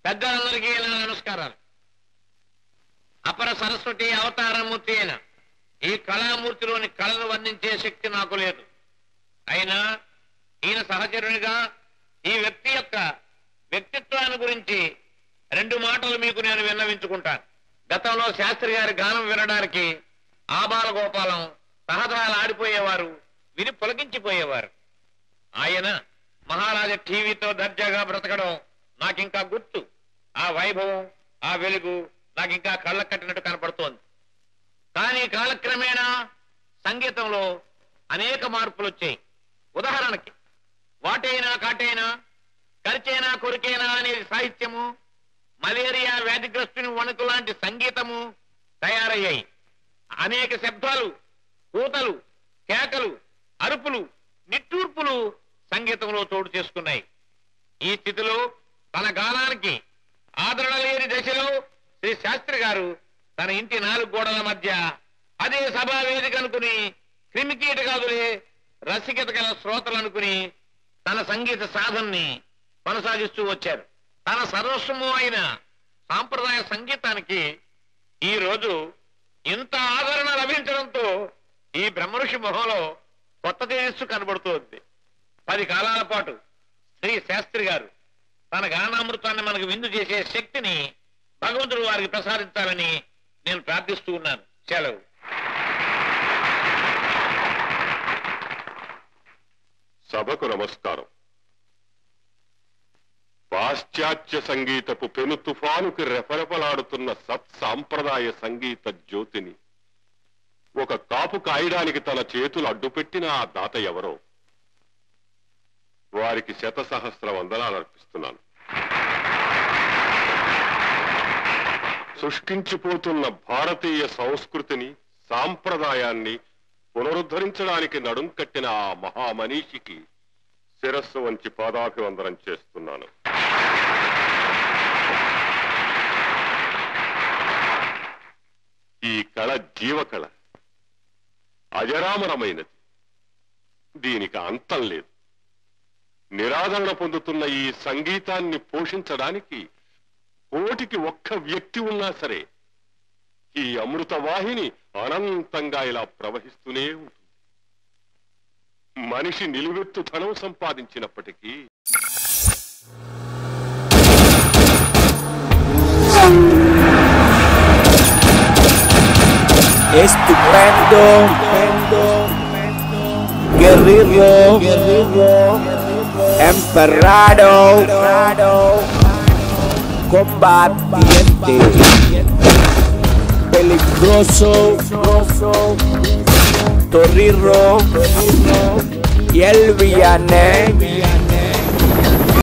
పెద్దలందరికీ నమస్కారాలు. అపర సరస్వతి అవతారమూర్తి అయిన ఈ కళామూర్తిలోని కళను వర్ణించే శక్తి నాకు లేదు. అయినా ఈయన సహచరునిగా ఈ వ్యక్తి యొక్క వ్యక్తిత్వాన్ని గురించి 2 మాటలు మీకు నేను విన్నవించుకుంటాను. గతంలో శాస్త్రి గారి గానం వినడానికి ఆబాల గోపాలం సహజాలు ఆడిపోయేవారు, విని పులకించిపోయేవారు. ఆయన మహారాజా టీవీతో దర్జాగా బ్రతకడం నాకింకా గుర్తు. ఆ వైభవం, ఆ వెలుగు నాకింకా కళ్ళ కట్టినట్టు కనపడుతోంది. కానీ కాలక్రమేణా సంగీతంలో అనేక మార్పులు వచ్చాయి. ఉదాహరణకి వాటైనా కాటైనా, కరిచైనా కొరికైనా అనేది సాహిత్యము, మలేరియా వ్యాధిగ్రస్తుని వణుకు లాంటి సంగీతము తయారయ్యాయి. అనేక శబ్దాలు, కూతలు, కేకలు, అరుపులు, నిట్టూర్పులు సంగీతంలో చోటు చేసుకున్నాయి. ఈ స్థితిలో తన గానానికి ఆదరణ లేని దశలో శ్రీ శాస్త్రి గారు తన ఇంటి 4 గోడల మధ్య అదే సభా వేదిక అనుకుని, క్రిమికీటకాదులే రసికత గల శ్రోతలు అనుకుని తన సంగీత సాధనని కొనసాగిస్తూ వచ్చారు. తన సర్వస్వము అయిన సాంప్రదాయ సంగీతానికి ఈ రోజు ఇంత ఆదరణ లభించడంతో ఈ బ్రహ్మఋషి మొహంలో కొత్త తేజస్సు కనబడుతోంది. 10 కాలాల పాటు శ్రీ శాస్త్రి గారు తన గానామృతాన్ని మనకు విందు చేసే శక్తిని భగవంతుడు వారికి ప్రసాదించాలని నేను ప్రార్థిస్తూ ఉన్నాను. సెలవు. సభకు నమస్కారం. పాశ్చాత్య సంగీతపు పెను తుఫానుకి రెపరెపలాడుతున్న సత్సాంప్రదాయ సంగీత జ్యోతిని ఒక కాపు కాయడానికి తన చేతులు అడ్డుపెట్టిన ఆ దాత ఎవరో వారికి 100,000 వందనాలు అర్పిస్తున్నాను. శుష్కించిపోతున్న భారతీయ సంస్కృతిని, సాంప్రదాయాన్ని పునరుద్ధరించడానికి నడుం కట్టిన ఆ మహామనీషికి శిరస్సు వంచి పాదాభివందనం చేస్తున్నాను. ఈ కళ జీవకళ, అజరామరమైనది. దీనికి అంతం లేదు. నిరాదరణ పొందుతున్న ఈ సంగీతాన్ని పోషించడానికి కోటికి ఒక్క వ్యక్తి ఉన్నా సరే ఈ అమృత వాహిని అనంతంగా ఇలా ప్రవహిస్తూనే ఉంటుంది. మనిషి నిలువెత్తు ధనం సంపాదించినప్పటికీ estupendo. Guerrero, Emperado, combatiente, peligroso, Torrirro y el villané.